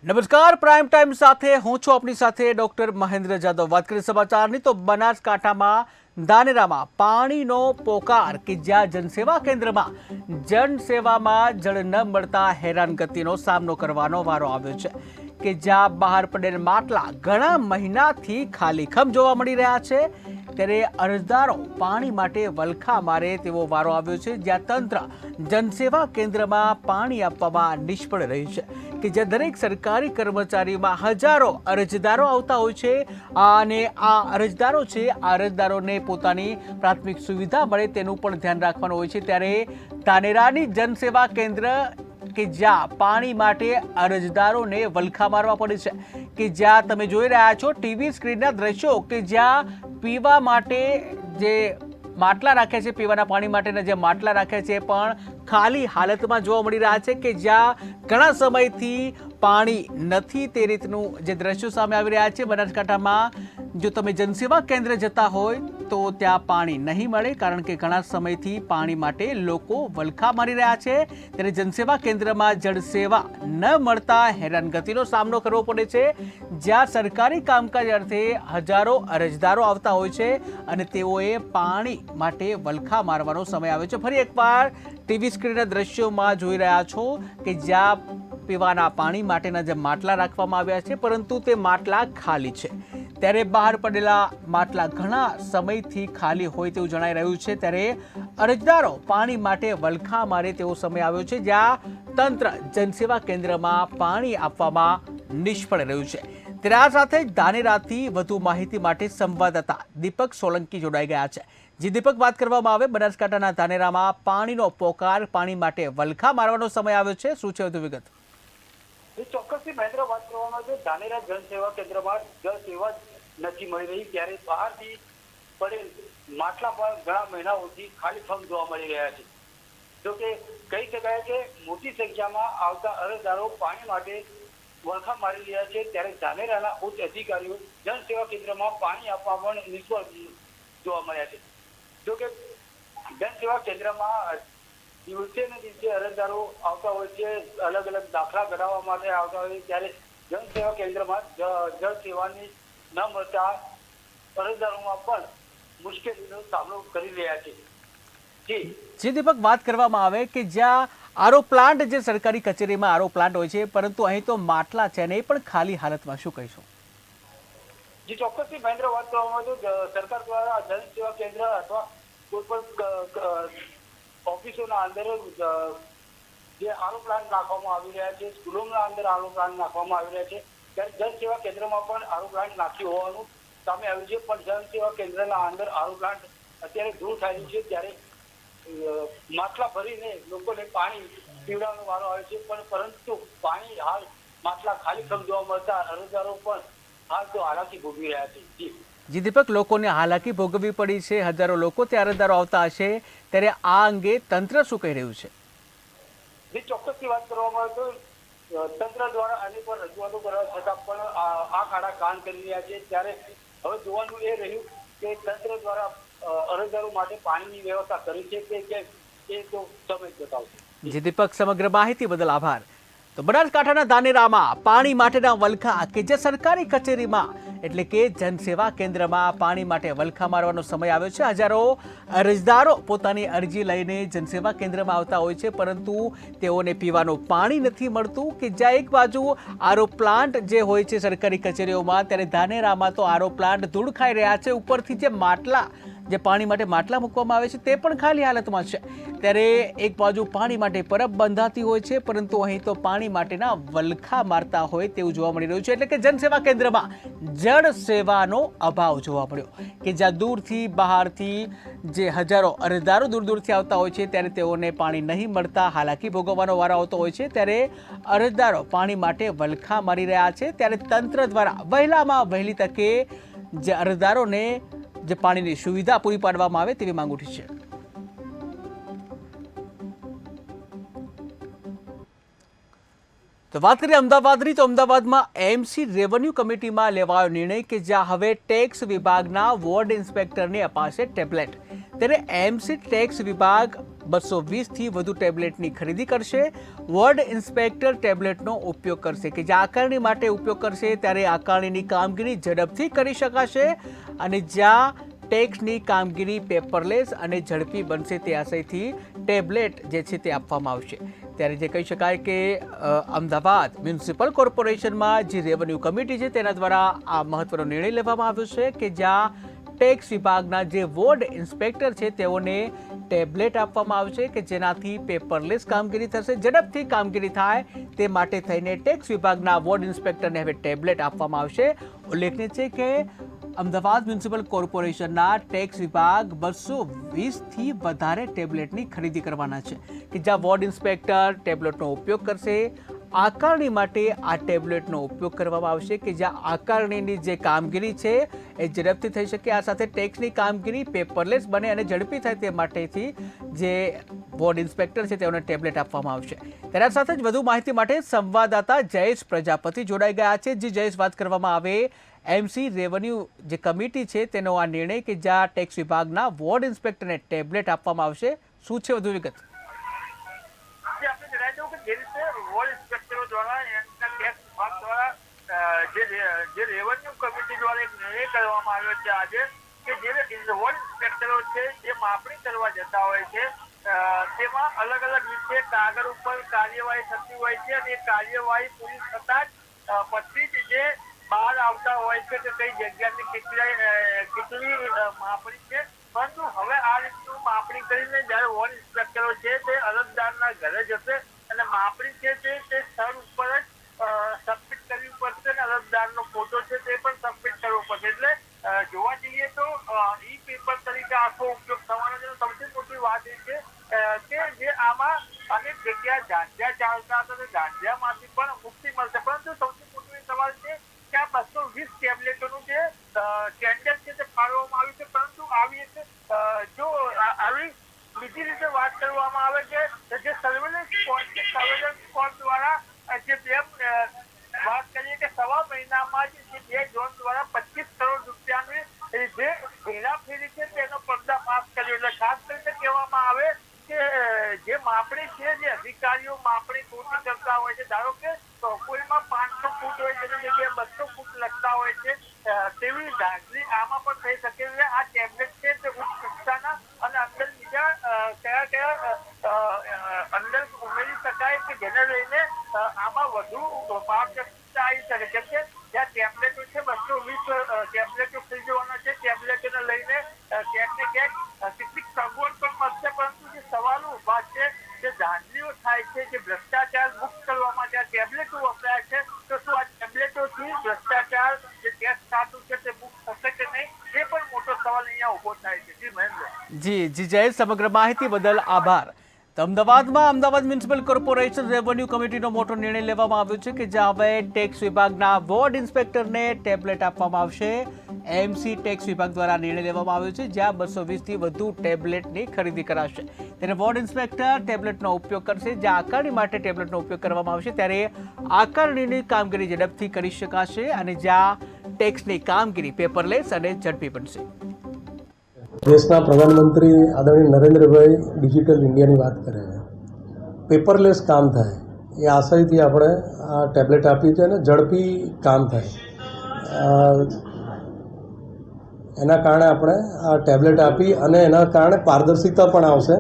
નમસ્કાર, prime time સાથે હું છું આપની સાથે ડોક્ટર મહેન્દ્ર જાદવ। વાત કરીએ સમાચારની તો બનાસકાંઠામાં ધાનેરામાં પાણીનો પોકાર કે જ્યાં જનસેવા કેન્દ્રમાં જનસેવામાં જળ ન મળતા હેરાનગતિનો સામનો કરવાનો વારો આવ્યો છે કે જ્યાં બહાર પડેલ માટલા ઘણા મહિનાથી ખાલીખમ જોવા મળી રહ્યા છે। ત્યારે અરજદારો પાણી માટે વલખા મારે તેવો વારો આવ્યો છે જ્યાં તંત્ર જનસેવા કેન્દ્રમાં પાણી આપવામાં નિષ્ફળ રહ્યું છે કે જ્યાં દરેક સરકારી કર્મચારીઓમાં હજારો અરજદારો આવતા હોય છે અને આ અરજદારો છે આ અરજદારોને પોતાની પ્રાથમિક સુવિધા મળે તેનું પણ ધ્યાન રાખવાનું હોય છે। ત્યારે ધાનેરાની જનસેવા કેન્દ્ર કે જ્યાં પાણી માટે અરજદારોને વલખા મારવા પડે છે કે જ્યાં તમે જોઈ રહ્યા છો ટીવી સ્ક્રીનના દ્રશ્યો કે જ્યાં પીવા માટે જે માટલા રાખ્યા છે પીવાના પાણી માટેના જે માટલા રાખ્યા છે પણ ખાલી હાલતમાં જોવા મળી રહ્યા છે કે જ્યાં ઘણા સમયથી પાણી નથી તે રીતનું જે દ્રશ્યો સામે આવી રહ્યા છે। બનાસકાંઠામાં જો તમે જનસેવા કેન્દ્ર જતા હોય તો ત્યાં પાણી નહીં મળે કારણ કે ઘણા સમયથી પાણી માટે લોકો વલખા મારી રહ્યા છે। ત્યારે જનસેવા કેન્દ્રમાં જળસેવા ન મળતા હેરાનગતિનો સામનો કરવો પડે છે જ્યાં સરકારી કામકાજ અર્થે હજારો અરજદારો આવતા હોય છે અને તેઓએ પાણી માટે વલખા મારવાનો સમય આવ્યો છે। ફરી એકવાર ટીવી સ્ક્રીનના દ્રશ્યોમાં જોઈ રહ્યા છો કે જ્યાં પીવાના પાણી માટેના જે માટલા રાખવામાં આવ્યા છે પરંતુ તે માટલા ખાલી છે। ત્યારે બહાર પડેલા માટલા ઘણા સમયથી ખાલી હોય તેવું જણાઈ રહ્યું છે। ત્યારે અરજદારો પાણી માટે વલખા મારે તેવો સમય આવ્યો છે જ્યાં તંત્ર જનસેવા કેન્દ્રમાં પાણી આપવામાં નિષ્ફળ રહ્યું છે। ત્યારે આ સાથે જ ધાનેરાથી વધુ માહિતી માટે સંવાદદાતા દીપક સોલંકી જોડાઈ ગયા છે। જે દીપક, વાત કરવામાં આવે બનાસકાંઠાના ધાનેરામાં પાણીનો પોકાર, પાણી માટે વલખા મારવાનો સમય આવ્યો છે, શું છે વધુ વિગત? ચોક્કસથી મહેન્દ્ર, વાત કરવામાં આવે ધાનેરા જનસેવા કેન્દ્રમાં જળ સેવા નથી મળી રહી ત્યારે બહારથી પડેલ માટલા પર ઘણા મહિનાઓથી ખાલીખમ જોવા મળી રહ્યા છે। જોકે કહી શકાય કે મોટી સંખ્યામાં આવતા અરજદારો પાણી માટે વલખા મારી રહ્યા છે ત્યારે ધાનેરાના ઉચ્ચ અધિકારીઓ જનસેવા કેન્દ્રમાં પાણી આપવા પણ નિષ્ફળ જોવા મળ્યા છે। જોકે જનસેવા કેન્દ્રમાં દિવસે ને દિવસે અરજદારો આવતા હોય છે, અલગ અલગ દાખલા કઢાવવા માટે આવતા હોય છે ત્યારે જનસેવા કેન્દ્રમાં જળ સેવાની ન મળતા અરજદારોમાં પણ મુશ્કેલીનો સામનો કરી રહ્યા છે। જી દીપક, વાત કરવામાં આવે કે જ્યાં આરો પ્લાન્ટ જે સરકારી કચેરીમાં આરો પ્લાન્ટ હોય છે પરંતુ અહીં તો માટલા છે ને એ પણ ખાલી હાલતમાં, શું કહીશું? જી ચોક્કસથી મહેન્દ્ર, વાત કરવામાં આવે સરકાર દ્વારા જનસેવા કેન્દ્ર અથવા કોઈ પણ ઓફિસોના અંદર જે આરો પ્લાન્ટ નાખવામાં આવી રહ્યા છે, સ્કૂલોના અંદર આરો પ્લાન્ટ નાખવામાં આવી રહ્યા છે ત્યારે જનસેવા કેન્દ્રમાં પણ આરો પ્લાન્ટ નાખ્યું હોવાનું સામે આવ્યું છે પણ જનસેવા કેન્દ્રના અંદર આરો પ્લાન્ટ અત્યારે દૂર થયેલું છે ત્યારે માટલા ભરીને લોકોને પાણી પીવડાવવાનો વારો આવે છે પણ પરંતુ પાણી હાલ માટલા ખાલીખમ જોવા મળતા અરજદારો પણ હાલ તો હાલાકી ભોગવી રહ્યા છે। જી દીપક, લોકોને હાલાકી ભોગવવી પડી છે, હજારો લોકો ત્યાં અરજદારો આવતા હશે ત્યારે આ અંગે તંત્ર શું કહી રહ્યું છે? જે ચોક્કસથી વાત કરવામાં આવે તો તંત્ર દ્વારા આની પર રજૂઆતો કરવા છતાં પણ આ ખાડા કાન કરી રહ્યા છે ત્યારે હવે જોવાનું એ રહ્યું કે તંત્ર દ્વારા અરજદારો માટે પાણીની વ્યવસ્થા કરી છે કે એ તો સમય બતાવશે। જી દીપક, સમગ્ર માહિતી બદલ આભાર। તો બનાસકાંઠાના ધાનેરામાં પાણી માટેના વલખા કે જે સરકારી કચેરીમાં એટલે કે જનસેવા કેન્દ્રમાં પાણી માટે વલખા મારવાનો સમય આવ્યો છે। હજારો અરજદારો પોતાની અરજી લઈને જનસેવા કેન્દ્રમાં આવતા હોય છે પરંતુ તેઓને પીવાનું પાણી નથી મળતું કે જ્યાં એક બાજુ આરો પ્લાન્ટ જે હોય છે સરકારી કચેરીઓમાં ત્યારે ધાનેરામાં તો આરો પ્લાન્ટ ધૂળ ખાઈ રહ્યા છે, ઉપરથી જે માટલા જે પાણી માટે માટલા મૂકવામાં આવે છે તે પણ ખાલી હાલતમાં છે। ત્યારે એક બાજુ પાણી માટે પરબ બંધાતી હોય છે પરંતુ અહીં તો પાણી માટેના વલખા મારતા હોય તેવું જોવા મળી રહ્યું છે। એટલે કે જનસેવા કેન્દ્રમાં જળ સેવાનો અભાવ જોવા મળ્યો કે જ્યાં દૂરથી બહારથી જે હજારો અરજદારો દૂર દૂરથી આવતા હોય છે ત્યારે તેઓને પાણી નહીં મળતા હાલાકી ભોગવવાનો વારો આવતો હોય છે ત્યારે અરજદારો પાણી માટે વલખા મારી રહ્યા છે ત્યારે તંત્ર દ્વારા વહેલામાં વહેલી તકે જે અરજદારોને જે પાણીની સુવિધા પૂરી પાડવામાં આવે તેવી માંગ ઉઠી છે। તો વાત કરીએ અમદાવાદની તો અમદાવાદમાં એમસી રેવન્યુ કમિટીમાં લેવાયો નિર્ણય કે જ્યાં હવે ટેક્સ વિભાગના વોર્ડ ઇન્સ્પેક્ટરને અપાશે ટેબ્લેટ। ત્યારે એમસી ટેક્સ વિભાગ 220થી વધુ ટેબ્લેટની ખરીદી કરશે. વોર્ડ ઇન્સ્પેક્ટર ટેબ્લેટનો ઉપયોગ કરશે કે જે આકારણી માટે ઉપયોગ કરશે ત્યારે આકારણીની કામગીરી ઝડપથી કરી શકાશે અને જ્યાં ટેક્સની કામગીરી પેપરલેસ અને ઝડપી બનશે તે આશયથી ટેબ્લેટ જે છે તે આપવામાં આવશે. ત્યારે જે કહી શકાય કે અમદાવાદ મ્યુનિસિપલ કોર્પોરેશનમાં જે રેવન્યુ કમિટી છે તેના દ્વારા આ મહત્વનો નિર્ણય લેવામાં આવ્યો છે કે જ્યાં ટેક્સ વિભાગના જે વોર્ડ ઇન્સ્પેક્ટર છે તેઓને ટેબ્લેટ આપવામાં આવશે કે જેનાથી પેપરલેસ કામગીરી થશે, ઝડપથી કામગીરી થાય તે માટે થઈને ટેક્સ વિભાગના વોર્ડ ઇન્સ્પેક્ટરને હવે ટેબ્લેટ આપવામાં આવશે. ઉલ્લેખનીય છે કે અમદાવાદ મ્યુનિસિપલ કોર્પોરેશનના ટેક્સ વિભાગ 220થી વધારે ટેબ્લેટની ખરીદી કરવાના છે કે જ્યાં વોર્ડ ઇન્સ્પેક્ટર ટેબ્લેટનો ઉપયોગ કરશે. આકારણી માટે આ ટેબ્લેટનો ઉપયોગ કરવામાં આવશે કે જ્યાં આકારણીની જે કામગીરી છે એ ઝડપથી થઈ શકે, આ સાથે ટેક્સની કામગીરી પેપરલેસ બને અને ઝડપી થાય તે માટેથી જે વોર્ડ ઇન્સ્પેક્ટર છે તેઓને ટેબ્લેટ આપવામાં આવશે. તેના સાથે જ વધુ માહિતી માટે સંવાદદાતા જયેશ પ્રજાપતિ જોડાઈ ગયા છે. જે જયેશ, વાત કરવામાં આવે એમસી રેવન્યુ જે કમિટી છે તેનો આ નિર્ણય કે જ્યાં ટેક્સ વિભાગના વોર્ડ ઇન્સ્પેક્ટરને ટેબ્લેટ આપવામાં આવશે, શું છે વધુ વિગત? આપણે જણાવી દઉં કે જે રીતે વોર્ડ ઇન્સ્પેક્ટરો દ્વારા એમના ટેક્સ વિભાગ દ્વારા જે રેવન્યુ કમિટી દ્વારા એક નિર્ણય કરવામાં આવ્યો છે આજે કે જે વોર્ડ ઇન્સ્પેક્ટરો છે જે માપણી કરવા જતા હોય છે તેમાં અલગ અલગ રીતે કાગળ ઉપર કાર્યવાહી થતી હોય છે અને એ કાર્યવાહી પૂરી થતાં જ પછી જ જે બહાર આવતા હોય છે કે કઈ જગ્યાની કેટલી માપણી છે. પરંતુ હવે આ રીતનું માપણી કરીને જયારે વોર્ડ ઇન્સ્પેક્ટરો છે તે અરજદારના ઘરે જશે અને માપણી છે તે સ્થળ ઉપર જ સબમિટ કરવી પડશે અને અરજદારનો ફોટો છે તે પણ સબમિટ કરવો પડશે. એટલે જોવા જઈએ તો ઈ પેપર તરીકે આખો ઉપયોગ થવાનો છે. સૌથી મોટી વાત એ છે કે જે આમાં અનેક જગ્યા ઝાંઝિયા ચાલતા હતા, ઝાંઝિયામાંથી પણ મુક્તિ મળશે. પરંતુ સૌથી મોટો સવાલ છે કે આ 220 ટેબ્લેટોનું જે ટેન્ડર છે તે ફાળવવામાં આવ્યું છે, પરંતુ આવી જો આવી બીજી રીતે વાત કરવામાં આવે કે જે સર્વેલન્સ સ્કોડ દ્વારા જે વાત કરીએ કે સવા મહિનામાં જ જે ઝોન દ્વારા 25 કરોડ રૂપિયાની જે હેરાફેરી છે તેનો પર્દાફાશ કર્યો. એટલે ખાસ કરીને કહેવામાં આવે કે જે માપણી છે જે અધિકારીઓ માપણી ખોટી કરતા હોય છે, ધારો કે કોઈમાં 500 ફૂટ હોય તેની જગ્યાએ 200 ફૂટ લખતા હોય છે, તેવી ધાંધલી આમાં પણ થઈ શકે. એટલે આ ટેબ્લેટ છે તે ઉચ્ચ કક્ષાના અને અંદર બીજા કયા અંદર ઉમેરી શકાય કે જેને લઈને આમાં વધુ પારદર્શિતા આવી શકે. જેમ કે જ્યાં ટેબ્લેટો છે 220 ટેબ્લેટો ખરીદવાના છે, ટેબ્લેટોને લઈને ક્યાંક ને ક્યાંક કેટલીક સગવડ પણ મળશે, પરંતુ જે સવાલો ઉભા છે જે ધાંધલીઓ થાય છે, જે ભ્રષ્ટાચાર મુક્ત કરવા માટે આ ટેબ્લેટો વપરાય છે, તો શું આ ટેબ્લેટોથી ભ્રષ્ટાચાર જે ટેક્સ ખાતું છે તે મુક્ત થશે કે નહીં, એ પણ મોટો સવાલ અહીંયા ઉભો થાય છે. જી મહેન્દ્ર. જી જયેશ, સમગ્ર માહિતી બદલ આભાર. તો અમદાવાદમાં અમદાવાદ મ્યુનિસિપલ કોર્પોરેશન રેવન્યુ કમિટીનો મોટો નિર્ણય લેવામાં આવ્યો છે કે જ્યાં હવે ટેક્સ વિભાગના વોર્ડ ઇન્સ્પેક્ટરને ટેબ્લેટ આપવામાં આવશે. એમસી ટેક્સ વિભાગ દ્વારા નિર્ણય લેવામાં આવ્યો છે જ્યાં 220થી વધુ ટેબ્લેટની ખરીદી કરાશે. ત્યારે વોર્ડ ઇન્સ્પેક્ટર ટેબ્લેટનો ઉપયોગ કરશે. જ્યાં આકારણી માટે ટેબ્લેટનો ઉપયોગ કરવામાં આવશે ત્યારે આકારણીની કામગીરી ઝડપથી કરી શકાશે અને જ્યાં ટેક્સની કામગીરી પેપરલેસ અને ઝડપી બનશે. દેશના પ્રધાનમંત્રી આદરણીય નરેન્દ્રભાઈ ડિજિટલ ઇન્ડિયાની વાત કરે છે, પેપરલેસ કામ થાય એ આશયથી આપણે આ ટેબ્લેટ આપી છે અને ઝડપી કામ થાય એના કારણે આપણે આ ટેબ્લેટ આપી અને એના કારણે પારદર્શિતા પણ આવશે.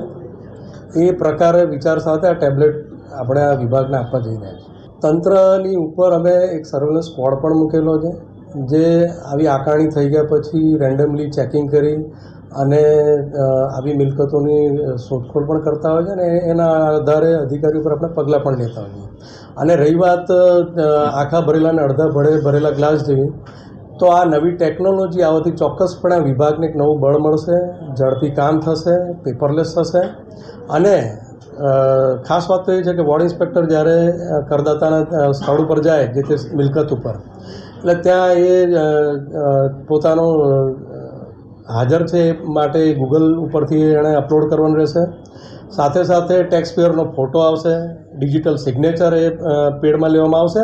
એ પ્રકારે વિચાર સાથે આ ટેબ્લેટ આપણે આ વિભાગને આપવા જઈ રહ્યા છીએ. તંત્રની ઉપર અમે એક સર્વેલન્સ સ્ક્વોડ પણ મૂકેલો છે જે આવી આકારણી થઈ ગયા પછી રેન્ડમલી ચેકિંગ કરી અને આવી મિલકતોની શોધખોળ પણ કરતા હોય છે અને એના આધારે અધિકારીઓ પર આપણે પગલાં પણ લેતા હોઈએ. અને રહી વાત આખા ભરેલા અને અડધા ભરેલા ગ્લાસ જેવી, તો આ નવી ટેકનોલોજી આવવાથી ચોક્કસપણે વિભાગને એક નવું બળ મળશે, ઝડપી કામ થશે, પેપરલેસ થશે. અને ખાસ વાત તો એ છે કે વોર્ડ ઇન્સ્પેક્ટર જ્યારે કરદાતાના સ્થળ ઉપર જાય જે તે મિલકત ઉપર, એટલે ત્યાં એ પોતાનો હાજર છે એ માટે ગૂગલ ઉપરથી એણે અપલોડ કરવાનું રહેશે. સાથે સાથે ટેક્સ પેયરનો ફોટો આવશે, ડિજિટલ સિગ્નેચર એ પેડમાં લેવામાં આવશે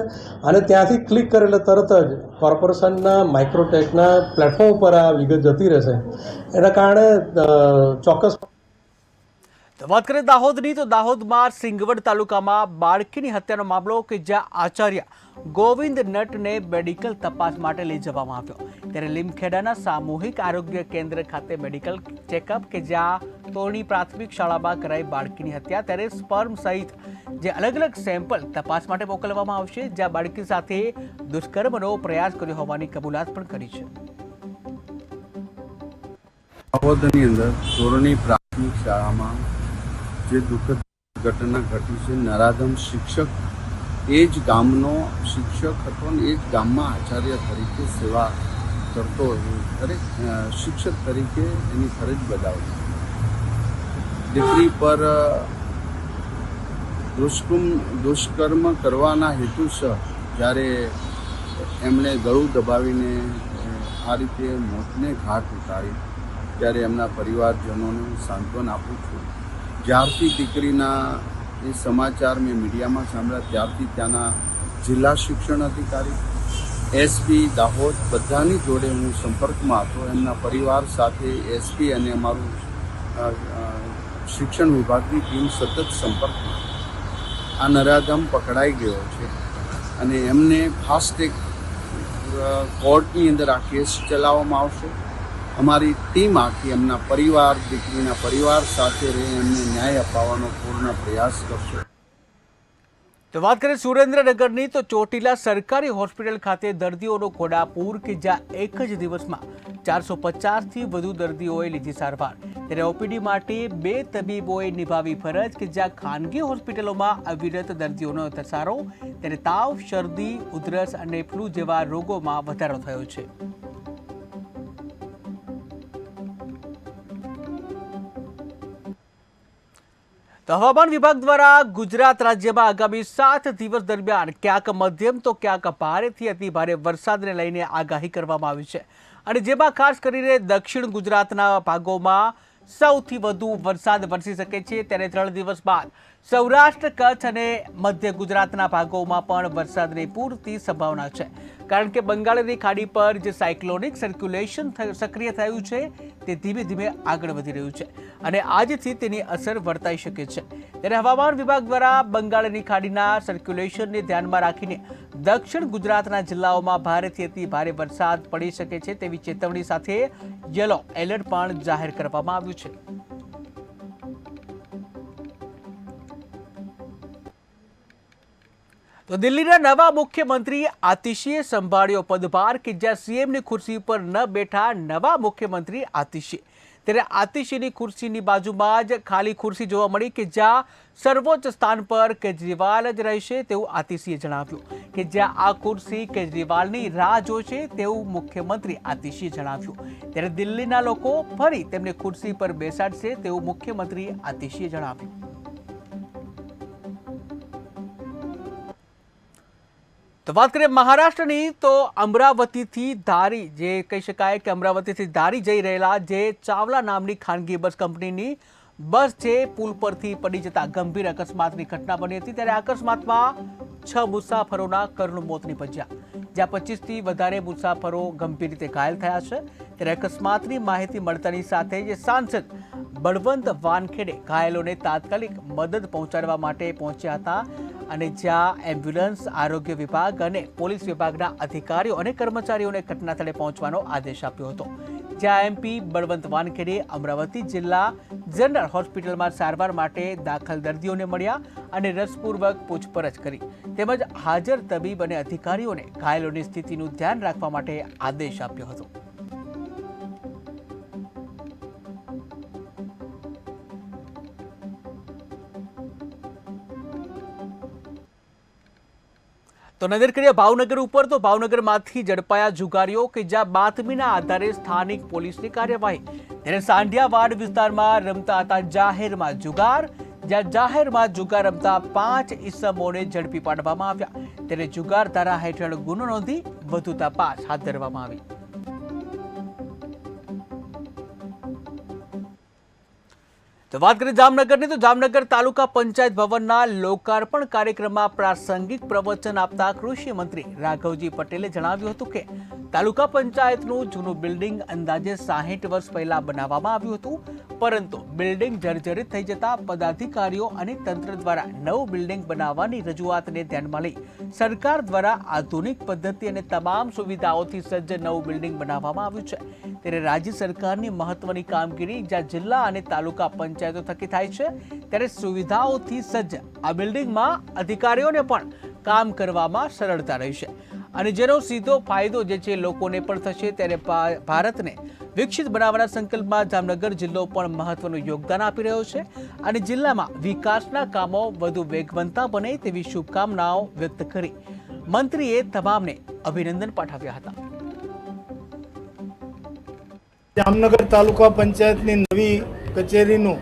અને ત્યાંથી ક્લિક કરે એટલે તરત જ કોર્પોરેશનના માઇક્રોટેકના પ્લેટફોર્મ ઉપર આ વિગત જતી રહેશે. એના કારણે ચોક્કસ તો વાત કરીએ દાહોદની, તો દાહોદમાં સિંગવડ તાલુકામાં બાળકીની હત્યાનો મામલો કે જ્યાં આચાર્ય ગોવિંદ નટને મેડિકલ તપાસ માટે લઈ જવામાં આવ્યો, ત્યારે લીમખેડાના સામૂહિક આરોગ્ય કેન્દ્ર ખાતે મેડિકલ ચેકઅપ કે જ્યાં તોરણી પ્રાથમિક શાળામાં કરાઈ બાળકીની હત્યા, ત્યારે સ્પર્મ સહિત જે અલગ અલગ સેમ્પલ તપાસ માટે મોકલવામાં આવશે, જ્યાં બાળકી સાથે દુષ્કર્મનો પ્રયાસ કર્યો હોવાની કબૂલાત પણ કરી છે. દાહોદની અંદર તોરણી પ્રાથમિક શાળામાં જે દુઃખદ ઘટના ઘટી છે, નરાધમ શિક્ષક એ જ ગામનો શિક્ષક હતો ને એ જ ગામમાં આચાર્ય તરીકે સેવા કરતો દરેક શિક્ષક તરીકે એની ફરજ બજાવતી. દીકરી પર દુષ્કર્મ કરવાના હેતુસર જ્યારે એમણે ગળું દબાવીને આ રીતે મોતને ઘાટ ઉતારી, ત્યારે એમના પરિવારજનોને સાંત્વન આપું છું. જ્યારથી દીકરીના એ સમાચાર મેં મીડિયામાં સાંભળ્યા ત્યારથી ત્યાંના જિલ્લા શિક્ષણ અધિકારી, એસપી દાહોદ બધાની જોડે હું સંપર્કમાં હતો. એમના પરિવાર સાથે એસપી અને અમારું શિક્ષણ વિભાગની ટીમ સતત સંપર્કમાં. આ નરાધમ પકડાઈ ગયો છે અને એમને ફાસ્ટ ટ્રેક કોર્ટની અંદર આ કેસ ચલાવવામાં આવશે. અમારી ટીમ આખી એમના પરિવાર, દીકરીના પરિવાર સાથે રહી એમને ન્યાય અપાવવાનો પૂર્ણ પ્રયાસ કરશે. તો વાત કરીએ સુરેન્દ્રનગરની, તો ચોટીલા સરકારી હોસ્પિટલ ખાતે દર્દીઓનો ઘોડાપૂર કે જ્યાં એક જ દિવસમાં 450થી વધુ દર્દીઓએ લીધી સારવાર, ત્યારે ઓપીડી માટે 2 તબીબોએ નિભાવી ફરજ કે જ્યાં ખાનગી હોસ્પિટલોમાં અવિરત દર્દીઓનો ધસારો, ત્યારે તાવ, શરદી, ઉધરસ અને ફ્લૂ જેવા રોગોમાં વધારો થયો છે. તો હવામાન વિભાગ દ્વારા ગુજરાત રાજ્યમાં આગામી 7 દિવસ દરમિયાન ક્યાંક મધ્યમ તો ક્યાંક ભારેથી અતિ ભારે વરસાદને લઈને આગાહી કરવામાં આવી છે, અને જેમાં ખાસ કરીને દક્ષિણ ગુજરાતના ભાગોમાં સૌથી વધુ વરસાદ વરસી શકે છે, ત્યારે 3 દિવસ બાદ સૌરાષ્ટ્ર, કચ્છ અને મધ્ય ગુજરાતના ભાગોમાં પણ વરસાદની પૂરતી સંભાવના છે, કારણ કે બંગાળની ખાડી પર જે સાયક્લોનિક સર્ક્યુલેશન સક્રિય થયું છે તે ધીમે ધીમે આગળ વધી રહ્યું છે અને આજથી તેની અસર વર્તાઈ શકે છે. ત્યારે હવામાન વિભાગ દ્વારા બંગાળની ખાડીના સર્ક્યુલેશનને ધ્યાનમાં રાખીને દક્ષિણ ગુજરાતના જિલ્લાઓમાં ભારેથી અતિ ભારે વરસાદ પડી શકે છે તેવી ચેતવણી સાથે યલો એલર્ટ પણ જાહેર કરવામાં આવ્યું છે. તો દિલ્હીના નવા મુખ્યમંત્રી આતિશીએ સંભાળ્યો પદભાર કે જ્યાં સીએમની ખુરશી પર ન બેઠા નવા મુખ્યમંત્રી આતિશી, ત્યારે આતિશીની ખુરશીની બાજુમાં જ ખાલી ખુરશી જોવા મળી કે જ્યાં સર્વોચ્ચ સ્થાન પર કેજરીવાલ જ રહેશે તેવું આતિશીએ જણાવ્યું કે જ્યાં આ ખુરશી કેજરીવાલની રાહ જોશે તેવું મુખ્યમંત્રી આતિશીએ જણાવ્યું. ત્યારે દિલ્હીના લોકો ફરી તેમને ખુરશી પર બેસાડશે તેવું મુખ્યમંત્રી આતિશીએ જણાવ્યું. તો વાત કરીએ મહારાષ્ટ્રની, તો અમરાવતીથી ધારી, જે કહી શકાય કે અમરાવતીથી ધારી જઈ રહેલા જે ચાવલા નામની ખાનગી બસ કંપનીની બસ છે પુલ પરથી પડી જતા ગંભીર અકસ્માતની ઘટના બની હતી, ત્યારે અકસ્માતમાં 6 મુસાફરોના કરુણ મોત નીપજ્યા, જ્યાં 25થી વધારે મુસાફરો ગંભીર રીતે ઘાયલ થયા છે. ત્યારે અકસ્માતની માહિતી મળતાની સાથે જે સાંસદ બળવંત વાનખેડે ઘાયલોને તાત્કાલિક મદદ પહોંચાડવા માટે પહોંચ્યા હતા, અને જ્યાં એમ્બ્યુલન્સ, આરોગ્ય વિભાગ અને પોલીસ વિભાગના અધિકારીઓ અને કર્મચારીઓને ઘટનાસ્થળે પહોંચવાનો આદેશ આપ્યો હતો. જ્યાં એમપી બળવંત વાનખેડે અમરાવતી જિલ્લા જનરલ હોસ્પિટલમાં સારવાર માટે દાખલ દર્દીઓને મળ્યા અને રસપૂર્વક પૂછપરછ કરી, તેમજ હાજર તબીબ અને અધિકારીઓને ઘાયલોની સ્થિતિનું ધ્યાન રાખવા માટે આદેશ આપ્યો હતો. તો નજર કરીએ ભાવનગર ઉપર, તો ભાવનગરમાંથી ઝડપાયા જુગારીઓ કે જ્યાં બાતમીના આધારે સ્થાનિક પોલીસની કાર્યવાહી, ત્યારે સાંઢિયાવાડ વિસ્તારમાં રમતા હતા જાહેરમાં જુગાર, જ્યાં જાહેરમાં જુગાર રમતા 5 ઈસમોને ઝડપી પાડવામાં આવ્યા, ત્યારે જુગાર ધારા હેઠળ ગુનો નોંધી વધુ તપાસ હાથ ધરવામાં આવી. તો વાત કરીએ જામનગરની, તો જામનગર તાલુકા પંચાયત ભવનના લોકાર્પણ કાર્યક્રમમાં પ્રાસંગિક પ્રવચન આપતા કૃષિ મંત્રી રાઘવજી પટેલે જણાવ્યું હતું કે તાલુકા પંચાયતનું જૂનું બિલ્ડિંગ અંદાજે 60 વર્ષ પહેલા બનાવવામાં આવ્યું હતું, પરંતુ બિલ્ડિંગ જર્જરિત થઈ જતા પદાધિકારીઓ અને તંત્ર દ્વારા નવું બિલ્ડિંગ બનાવવાની રજૂઆતને ધ્યાનમાં લઈ સરકાર દ્વારા આધુનિક પદ્ધતિ અને તમામ સુવિધાઓથી સજ્જ નવું બિલ્ડિંગ બનાવવામાં આવ્યું છે. ત્યારે રાજ્ય સરકારની મહત્વની કામગીરી જ્યાં જિલ્લા અને તાલુકા પંચાયતો થકી થાય છે, ત્યારે સુવિધાઓથી સજ્જ આ બિલ્ડિંગમાં અધિકારીઓને પણ કામ કરવામાં સરળતા રહેશે અને જેનો સીધો ફાયદો જે છે લોકોને પણ થશે. ત્યારે ભારતને વિકસિત બનાવવાના સંકલ્પમાં જામનગર જિલ્લો પણ મહત્વનું યોગદાન આપી રહ્યો છે અને જિલ્લામાં વિકાસના કામો વધુ વેગવંતા બને તેવી શુભકામનાઓ વ્યક્ત કરી મંત્રીએ તમામને અભિનંદન પાઠવ્યા હતા. જામનગર તાલુકા પંચાયતની નવી કચેરીનું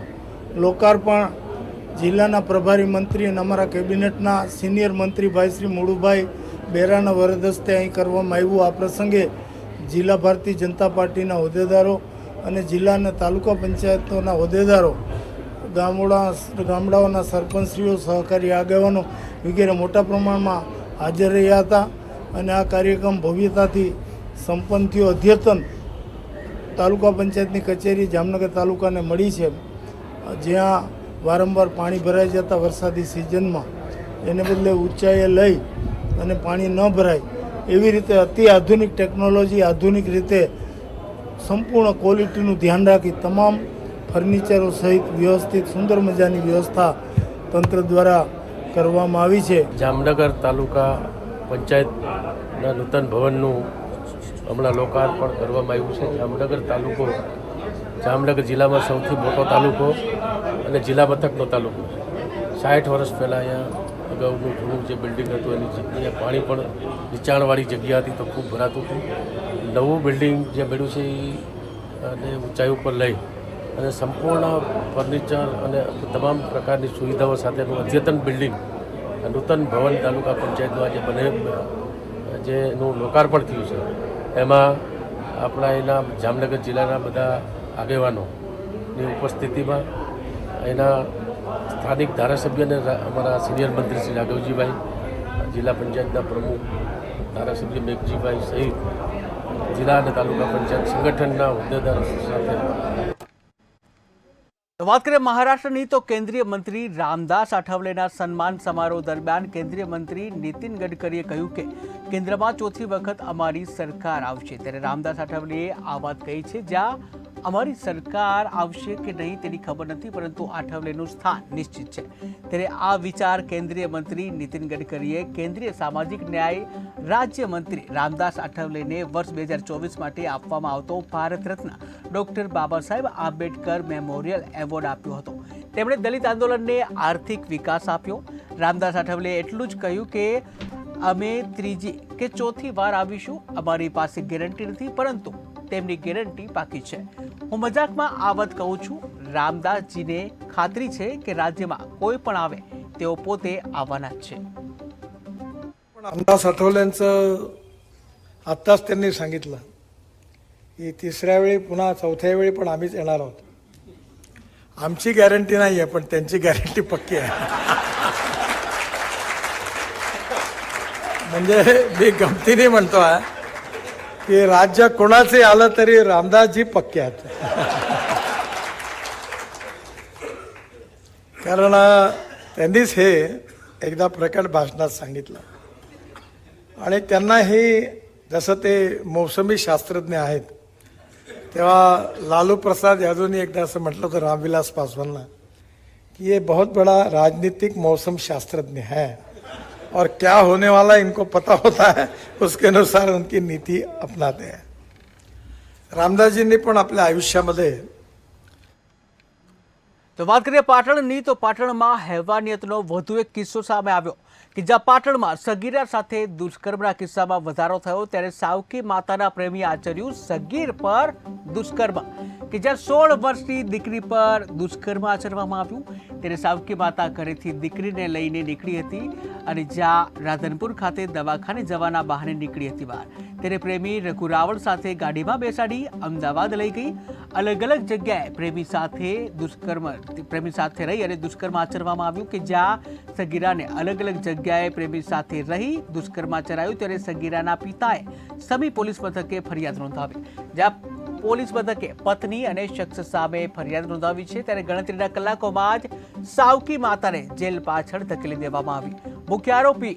લોકાર્પણ જિલ્લાના પ્રભારી મંત્રી અને અમારા કેબિનેટના સિનિયર મંત્રી ભાઈ શ્રી મુળુભાઈ બેરાના વરદ હસ્તે અહીં કરવામાં આવ્યું. આ પ્રસંગે જિલ્લા ભારતીય જનતા પાર્ટીના હોદ્દેદારો અને જિલ્લા અને તાલુકા પંચાયતોના હોદ્દેદારો, ગામડાઓના સરપંચશ્રીઓ, સહકારી આગેવાનો વગેરે મોટા પ્રમાણમાં હાજર રહ્યા હતા અને આ કાર્યક્રમ ભવ્યતાથી સંપન્ન થયો. અદ્યતન તાલુકા પંચાયતની કચેરી જામનગર તાલુકાને મળી છે, જ્યાં વારંવાર પાણી ભરાઈ જતા વરસાદી સિઝનમાં એને બદલે ઊંચાઈએ લઈ અને પાણી ન ભરાય એવી રીતે અતિ આધુનિક ટેકનોલોજી, આધુનિક રીતે સંપૂર્ણ ક્વોલિટીનું ધ્યાન રાખી તમામ ફર્નિચરો સહિત વ્યવસ્થિત સુંદર મજાની વ્યવસ્થા તંત્ર દ્વારા કરવામાં આવી છે. જામનગર તાલુકા પંચાયતના નૂતન ભવનનું હમણાં લોકાર્પણ કરવામાં આવ્યું છે. જામનગર તાલુકો જામનગર જિલ્લામાં સૌથી મોટો તાલુકો અને જિલ્લા મથકનો તાલુકો. 60 વર્ષ પહેલાં અહીંયા અગાઉનું જૂનું જે બિલ્ડિંગ હતું એની જગ્યાએ પાણી પણ નીચાણવાળી જગ્યા હતી તો ખૂબ ભરાતું હતું. નવું બિલ્ડિંગ જે બન્યું છે અને ઊંચાઈ ઉપર લઈ અને સંપૂર્ણ ફર્નિચર અને તમામ પ્રકારની સુવિધાઓ સાથેનું અદ્યતન બિલ્ડિંગ નૂતન ભવન તાલુકા પંચાયતનું આજે જેનું લોકાર્પણ થયું છે. એમાં આપણા એના જામનગર જિલ્લાના બધા આગેવાનોની ઉપસ્થિતિમાં એના સ્થાનિક ધારાસભ્ય અને અમારા સિનિયર મંત્રી શ્રી રાઘવજીભાઈ, જિલ્લા પંચાયતના પ્રમુખ ધારાસભ્ય મેઘજીભાઈ સહિત જિલ્લા અને તાલુકા પંચાયત સંગઠનના હોદ્દેદારો સાથે. વાત કરીએ મહારાષ્ટ્રની તો કેન્દ્રીય મંત્રી રામદાસ આઠવલેના સન્માન સમારોહ દરમિયાન કેન્દ્રીય મંત્રી નીતિન ગડકરીએ કહ્યું કે કેન્દ્રમાં ચોથી વખત અમારી સરકાર આવશે. ત્યારે રામદાસ આઠવલેએ આ વાત કહી છે, જ્યાં અમારી સરકાર આવશે કે નહીં તેની ખબર નથી, પરંતુ આઠવલેનું સ્થાન નિશ્ચિત છે. ત્યારે આ વિચાર કેન્દ્રીય મંત્રી નીતિન ગડકરીએ કેન્દ્રીય સામાજિક ન્યાય રાજ્યમંત્રી રામદાસ આઠવલેને વર્ષ 2024 માટે આપવામાં આવતો Bharat Ratna doctor Baba Saheb Ambedkar memorial award આપ્યો હતો. તેમણે દલિત આંદોલનને આર્થિક વિકાસ આપ્યો. રામદાસ આઠવલેએ એટલું જ કહ્યું કે અમે ત્રીજી કે ચોથી વાર આવીશું. અમારી પાસે ગેરંટી નથી, પરંતુ તેમની ગેરંટી પાકી છે. હું મજાકમાં આ વાત કહું છું. रामदासजीने खात्री છે કે રાજ્યમાં કોઈ પણ આવે તેઓ પોતે આવવાના જ છે. रामदास आठवलेंचं आत्ताच त्यांनी सांगितलं की तिसऱ्या वेळी पुन्हा चौथ्या वेळी पण आम्हीच येणार आहोत. आमची गॅरंटी नाही आहे, पण त्यांची गॅरंटी पक्की आहे. म्हणजे मी गमतीने म्हणतोय की राज्य कोणाचे आलं तरी रामदासजी पक्के आहेत. कारण त्यांनीच हे एकदा प्रकट भाषणात सांगितलं आणि त्यांना हे जसं ते मौसमी शास्त्रज्ञ आहेत तेव्हा लालू प्रसाद यादवनी एकदा असं म्हटलं होतं रामविलास पासवानला कि ये बहुत बड़ा राजनीतिक मौसम शास्त्रज्ञ है और क्या होने वाला इनको पता होता है, उसके अनुसार उनकी नीति अपनाते हैं. रामदासजींनी पण आपल्या आयुष्यामध्ये તો વાત કરીએ પાટણની, તો પાટણમાં હેવાનિયતનો વધુ એક કિસ્સો સામે આવ્યો કે જ્યાં પાટણમાં સગીરા સાથે દુષ્કર્મના કિસ્સામાં વધારો થયો. ત્યારે સાવકી માતાના પ્રેમી આચર્યું સગીર પર દુષ્કર્મ, કે જ્યાં 16 વર્ષની દીકરી પર દુષ્કર્મ આચરવામાં આવ્યું. ત્યારે સાવકી માતા ઘરેથી દીકરીને લઈને નીકળી હતી અને જ્યાં રાધનપુર ખાતે દવાખાને જવાના બહાને નીકળી હતી બહાર. ત્યારે પ્રેમી રઘુ રાવળ સાથે ગાડીમાં બેસાડી અમદાવાદ લઈ ગઈ. અલગ અલગ જગ્યાએ પ્રેમી સાથે રહી અને દુષ્કર્મ આચરવામાં આવ્યું, કે જ્યાં સગીરાને અલગ અલગ જગ્યાએ પ્રેમી સાથે રહી દુષ્કર્મ આચરાયું. ત્યારે સગીરાના પિતાએ સમી પોલીસ મથકે ફરિયાદ નોંધાવી, જ્યાં પોલીસ મથકે પત્ની અને શખ્સ સામે ફરિયાદ નોંધાવી છે. ત્યારે ગણતરીના કલાકોમાં જ સાવકી માતાને જેલ પાછળ ધકેલી દેવામાં આવી. મુખ્ય આરોપી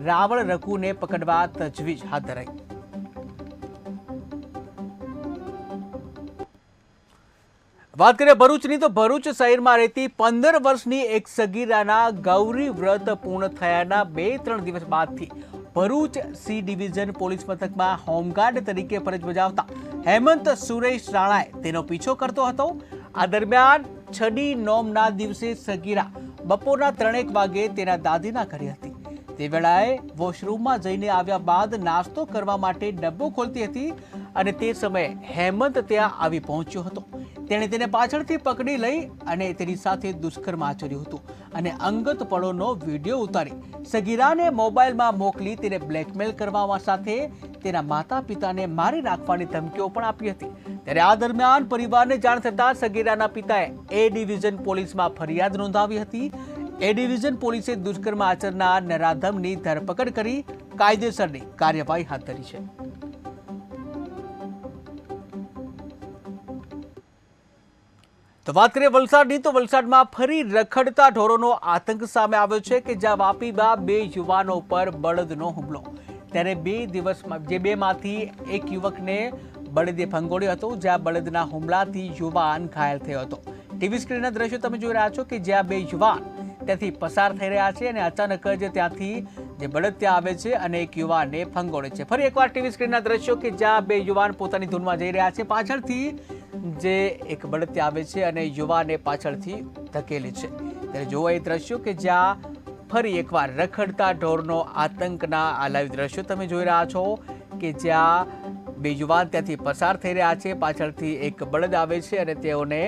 રાવણ રઘુને પકડવા તજવીજ હાથ ધરાઈ. વાત કરીએ ભરૂચની, તો ભરૂચ શહેરમાં રહેતી 15 વર્ષની એક સગીરાના ગૌરી વ્રત પૂર્ણ થયાના 2-3 દિવસ બાદથી ભરૂચ સી ડિવિઝન પોલીસ મથકમાં હોમગાર્ડ તરીકે ફરજ બજાવતા હેમંત સુરેશ રાણાએ તેનો પીછો કરતો હતો. આ દરમિયાન છડી નોમના દિવસે સગીરા બપોરના 3 વાગે તેના દાદીના ઘરે હતી. તે વેળાએ વોશરૂમમાં જઈને આવ્યા બાદ નાસ્તો કરવા માટે ડબ્બો ખોલતી હતી અને તે સમયે હેમંત ત્યાં આવી પહોંચ્યો હતો. તેણે તેને પાછળથી પકડી લઈ અને તેની સાથે દુષ્કર્મ આચર્યું હતું અને અંગત પળોનો વિડીયો ઉતારી સગીરાને મોબાઈલમાં મોકલી તેને બ્લેકમેલ કરવામાં સાથે તેના માતા પિતાને મારી નાખવાની ધમકીઓ પણ આપી હતી. ત્યારે આ દરમિયાન પરિવારને જાણ થતાં સગીરાના પિતાએ એ ડિવિઝન પોલીસમાં ફરિયાદ નોંધાવી હતી. એ ડિવિઝન પોલીસે દુષ્કર્મ આચરનાર નરાધમની ધરપકડ કરી કાયદેસરની કાર્યવાહી હાથ ધરી છે. તો વાત કરીએ વલસાડની, તો વલસાડમાં ફરી રખડતા ઢોરોનો આતંક સામે આવ્યો છે કે જ્યાં વાપીમાં 2 યુવાનો પર બળદનો હુમલો. ત્યારે 2 દિવસમાં જે 2માંથી એક યુવકને બળદે ફંગોળ્યો હતો, જ્યાં બળદના હુમલાથી યુવાન ઘાયલ થયો હતો. ટીવી સ્ક્રીનના દ્રશ્યો તમે જોઈ રહ્યા છો કે જ્યાં 2 યુવાન ત્યાંથી પસાર થઈ રહ્યા છે અને અચાનક જ ત્યાંથી જે બળદ ત્યાં આવે છે અને એક યુવાનને ફંગોળે છે. ફરી એકવાર ટીવી સ્ક્રીનના દ્રશ્યો કે જ્યાં 2 યુવાન પોતાની ધૂનમાં જઈ રહ્યા છે, પાછળથી જે એક બળદ ત્યાં આવે છે અને યુવાને પાછળથી ધકેલે છે. ત્યારે જોવા એ દ્રશ્યો કે જ્યાં ફરી એકવાર રખડતા ઢોરનો આતંકના આ લાઈવ દ્રશ્યો તમે જોઈ રહ્યા છો કે જ્યાં 2 યુવાન ત્યાંથી પસાર થઈ રહ્યા છે, પાછળથી એક બળદ આવે છે અને તેઓને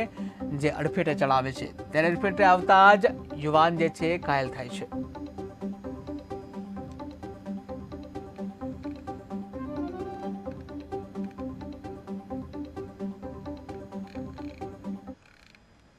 જે અડફેટે ચડાવે છે. ત્યારે અડફેટે આવતા જ યુવાન જે છે ઘાયલ થાય છે.